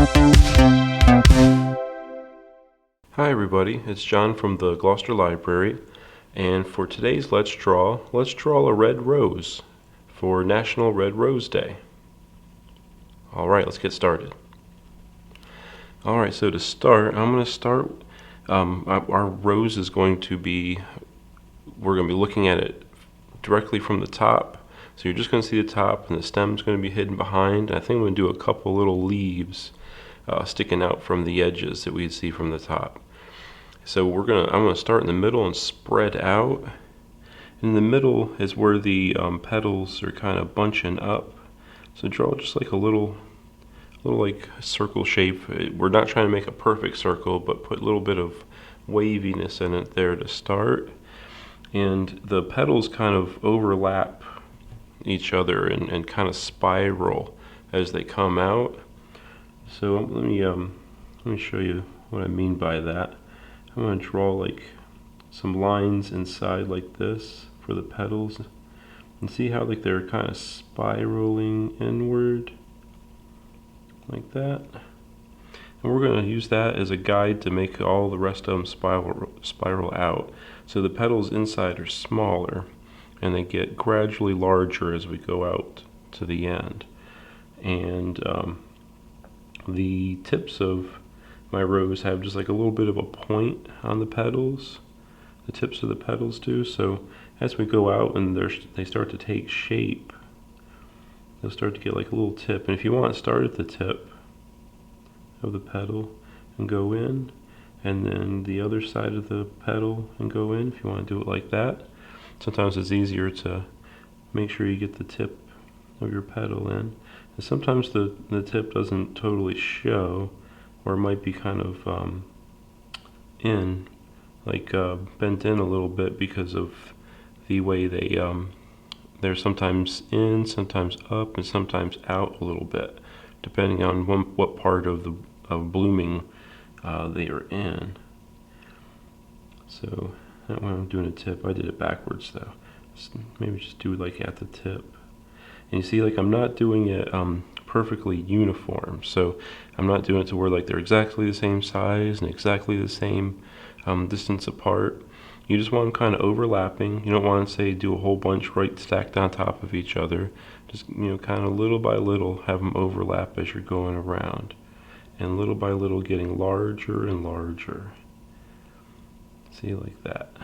Hi everybody, it's John from the Gloucester Library, and for today's let's draw a red rose for National Red Rose Day. Alright, let's get started. Alright, so to start, I'm going to start, our rose is going to be, we're going to be looking at it directly from the top. So you're just going to see the top, and the stem's going to be hidden behind. I think I'm going to do a couple little leaves sticking out from the edges that we'd see from the top. So I'm going to start in the middle and spread out. In the middle is where the petals are kind of bunching up. So draw just like a little like circle shape. We're not trying to make a perfect circle, but put a little bit of waviness in it there to start. And the petals kind of overlap each other and kind of spiral as they come out. So let me show you what I mean by that. I'm going to draw like some lines inside like this for the petals, and see how like they're kind of spiraling inward like that. And we're going to use that as a guide to make all the rest of them spiral out. So the petals inside are smaller, and they get gradually larger as we go out to the end. And the tips of my rose have just like a little bit of a point on the petals. The tips of the petals do. So as we go out and they start to take shape, they'll start to get like a little tip. And if you want to start at the tip of the petal and go in, and then the other side of the petal and go in, if you want to do it like that. Sometimes it's easier to make sure you get the tip of your petal in. And sometimes the tip doesn't totally show, or it might be kind of bent in a little bit because of the way they're sometimes in, sometimes up, and sometimes out a little bit, depending on what part of blooming they are in. So that when I'm doing a tip, I did it backwards though. Maybe just do it like at the tip. And you see, like I'm not doing it perfectly uniform. So I'm not doing it to where like they're exactly the same size and exactly the same distance apart. You just want them kind of overlapping. You don't want to say do a whole bunch right stacked on top of each other. Just kind of little by little have them overlap as you're going around, and little by little getting larger and larger. See, like that.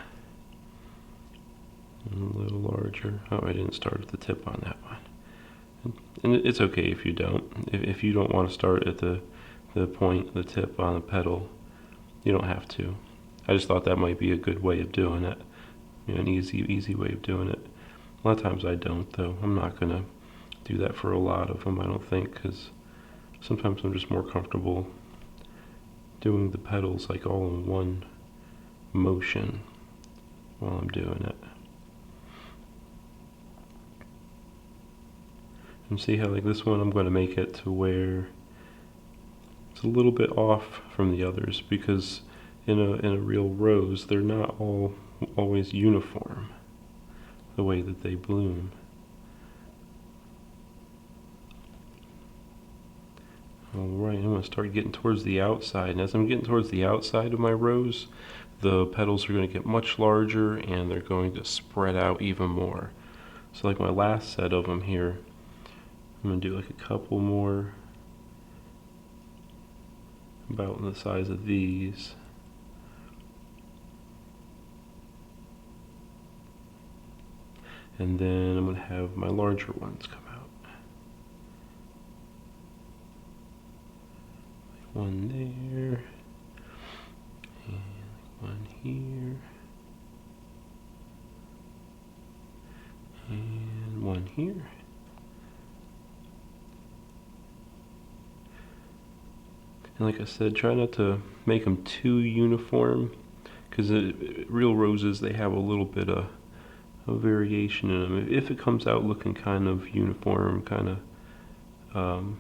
And a little larger. Oh, I didn't start at the tip on that one. And it's okay if you don't. If you don't want to start at the point, the tip on the petal, you don't have to. I just thought that might be a good way of doing it. An easy way of doing it. A lot of times I don't, though. I'm not going to do that for a lot of them, I don't think, because sometimes I'm just more comfortable doing the petals like all in one motion while I'm doing it. And see how like this one I'm going to make it to where it's a little bit off from the others, because in a real rose they're not always uniform the way that they bloom. Alright, I'm going to start getting towards the outside, and as I'm getting towards the outside of my rose, the petals are going to get much larger and they're going to spread out even more. So like my last set of them here, I'm going to do like a couple more about the size of these. And then I'm going to have my larger ones come out. Like one there, and one here, and one here. And like I said, try not to make them too uniform, because real roses, they have a little bit of variation in them. If it comes out looking kind of uniform, kind of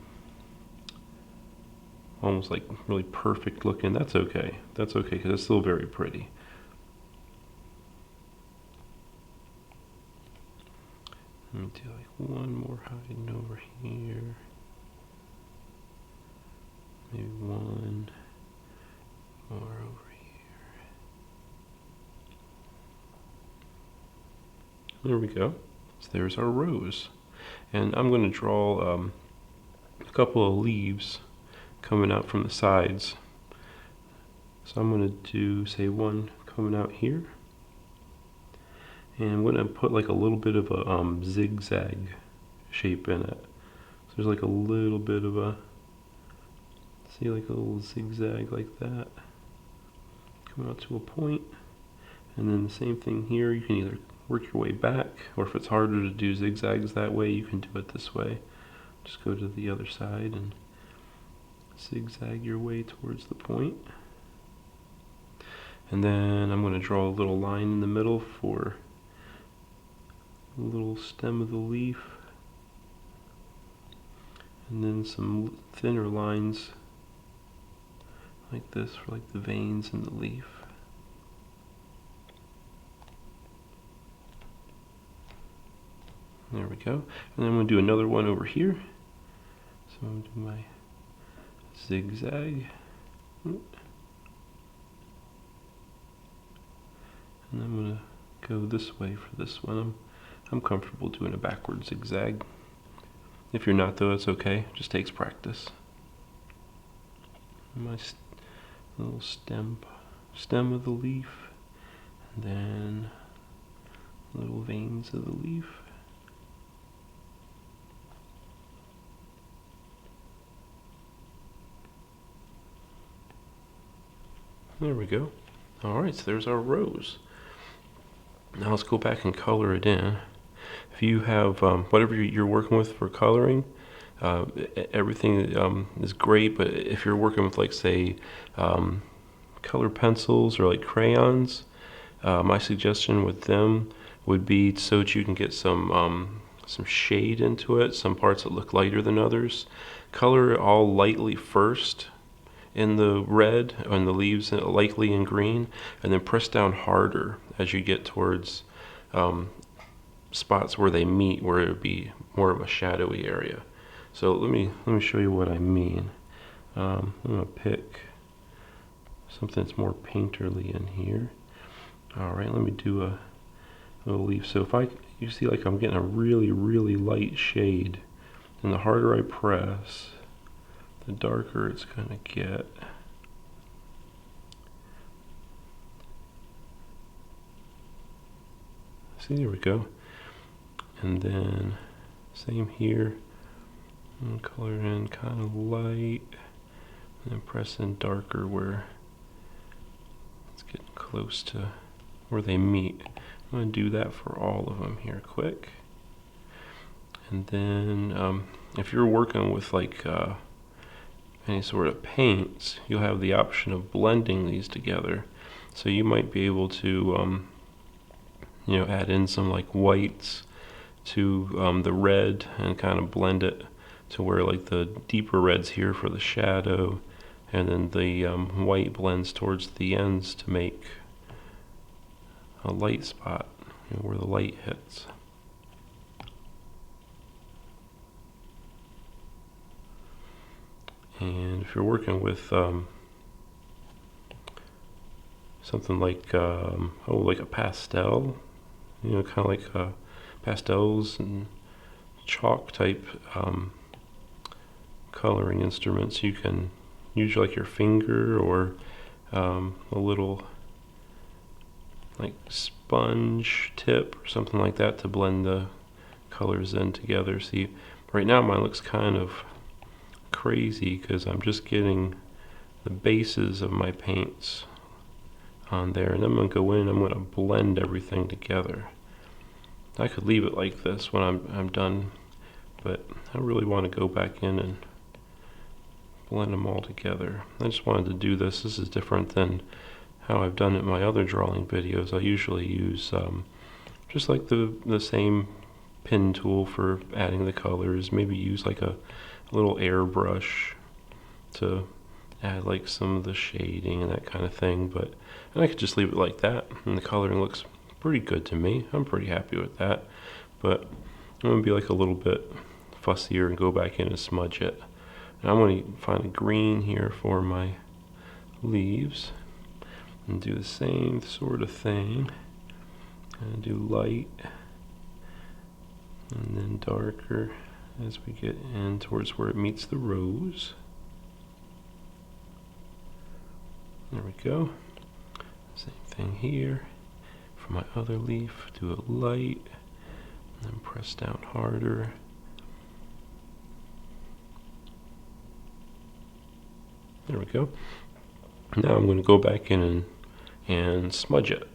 almost like really perfect looking, that's okay. That's okay, because it's still very pretty. Let me do like one more hiding over here. Maybe one more over here. There we go. So there's our rose. And I'm going to draw a couple of leaves coming out from the sides. So I'm going to do, say, one coming out here. And I'm going to put like a little bit of a zigzag shape in it. So there's like a little bit of a, see, like a little zigzag like that. Coming out to a point. And then the same thing here, you can either work your way back, or if it's harder to do zigzags that way, you can do it this way. Just go to the other side and zigzag your way towards the point. And then I'm going to draw a little line in the middle for a little stem of the leaf. And then some thinner lines like this for like the veins in the leaf. There we go. And then I'm going to do another one over here. So I'm going to do my zigzag. And I'm going to go this way for this one. I'm comfortable doing a backward zigzag. If you're not, though, it's okay. It just takes practice. My little stem of the leaf. And then little veins of the leaf. There we go. Alright, so there's our rose. Now let's go back and color it in. If you have whatever you're working with for coloring, everything is great, but if you're working with, like, say, color pencils or like crayons, my suggestion with them would be so that you can get some shade into it, some parts that look lighter than others. Color it all lightly first in the red, and the leaves lightly in green, and then press down harder as you get towards spots where they meet, where it would be more of a shadowy area. So let me show you what I mean. I'm gonna pick something that's more painterly in here. All right, let me do a little leaf. So if you see, like, I'm getting a really, really light shade, and the harder I press, the darker it's gonna get. See, there we go. And then same here. And color in kind of light, and then press in darker where it's getting close to where they meet. I'm going to do that for all of them here quick. And then if you're working with like any sort of paints, you'll have the option of blending these together. So you might be able to add in some like whites to the red and kind of blend it to where, like, the deeper red's here for the shadow, and then the white blends towards the ends to make a light spot, where the light hits. And if you're working with something like like a pastel, kind of like pastels and chalk type coloring instruments, you can use like your finger or a little like sponge tip or something like that to blend the colors in together. See, right now mine looks kind of crazy because I'm just getting the bases of my paints on there, and I'm going to go in and I'm going to blend everything together. I could leave it like this when I'm done, but I really want to go back in and blend them all together. I just wanted to do this. This is different than how I've done it in my other drawing videos. I usually use just like the same pen tool for adding the colors, maybe use like a little airbrush to add like some of the shading and that kind of thing, and I could just leave it like that, and the coloring looks pretty good to me. I'm pretty happy with that, but I'm going to be like a little bit fussier and go back in and smudge it. And I'm going to find a green here for my leaves and do the same sort of thing. And do light and then darker as we get in towards where it meets the rose. There we go. Same thing here. For my other leaf, do it light and then press down harder. There we go. Now I'm going to go back in and smudge it.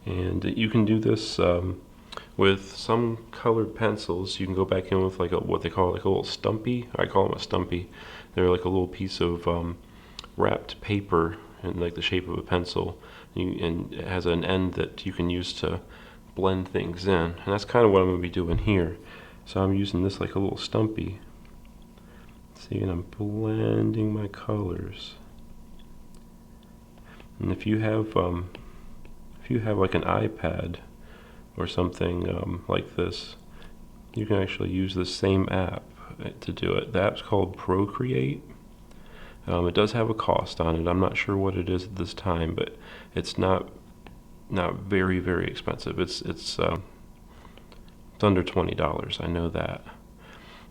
And you can do this with some colored pencils. You can go back in with like what they call like a little stumpy. I call them a stumpy. They're like a little piece of wrapped paper in like the shape of a pencil, and it has an end that you can use to blend things in. And that's kind of what I'm going to be doing here. So I'm using this like a little stumpy. See, and I'm blending my colors. And if you have like an iPad or something like this, you can actually use the same app to do it. The app's called Procreate. It does have a cost on it. I'm not sure what it is at this time, but it's not very, very expensive. It's under $20. I know that.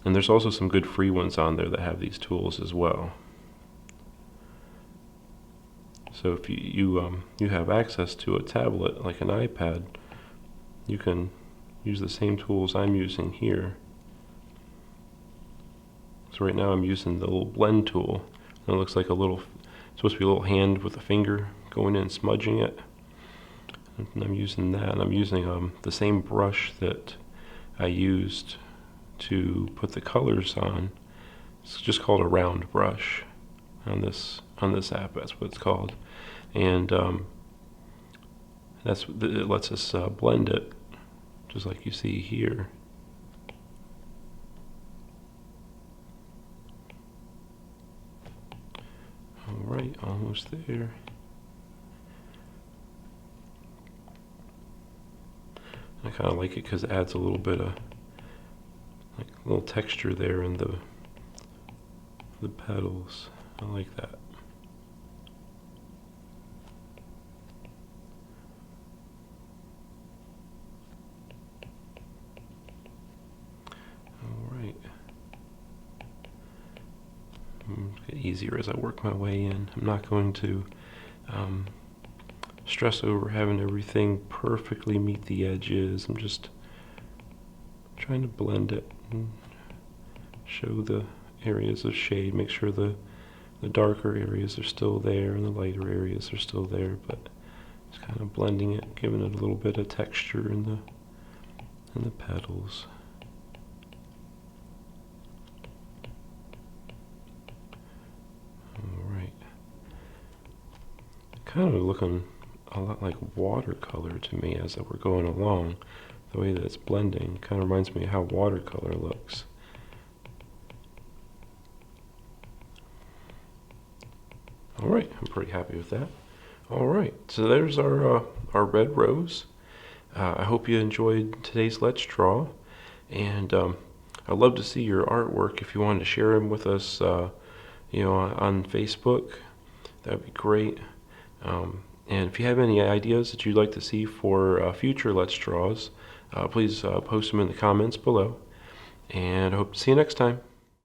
And there's also some good free ones on there that have these tools as well. So if you have access to a tablet like an iPad, you can use the same tools I'm using here. So right now I'm using the little blend tool. And it looks like it's supposed to be a little hand with a finger going in and smudging it. And I'm using that, and I'm using the same brush that I used to put the colors on. It's just called a round brush on this app. That's what it's called, and it lets us blend it just like you see here. All right, almost there. I kind of like it because it adds a little bit of like a little texture there in the petals. I like that. All right. Get easier as I work my way in. I'm not going to stress over having everything perfectly meet the edges. I'm just trying to blend it and show the areas of shade, make sure the darker areas are still there and the lighter areas are still there, but just kind of blending it, giving it a little bit of texture in the petals. Alright. Kind of looking a lot like watercolor to me as we're going along. The way that it's blending kind of reminds me of how watercolor looks. Alright, I'm pretty happy with that. Alright, so there's our red rose. I hope you enjoyed today's Let's Draw, and I'd love to see your artwork. If you wanted to share them with us on Facebook, that'd be great. And if you have any ideas that you'd like to see for future Let's Draws, please post them in the comments below. And I hope to see you next time.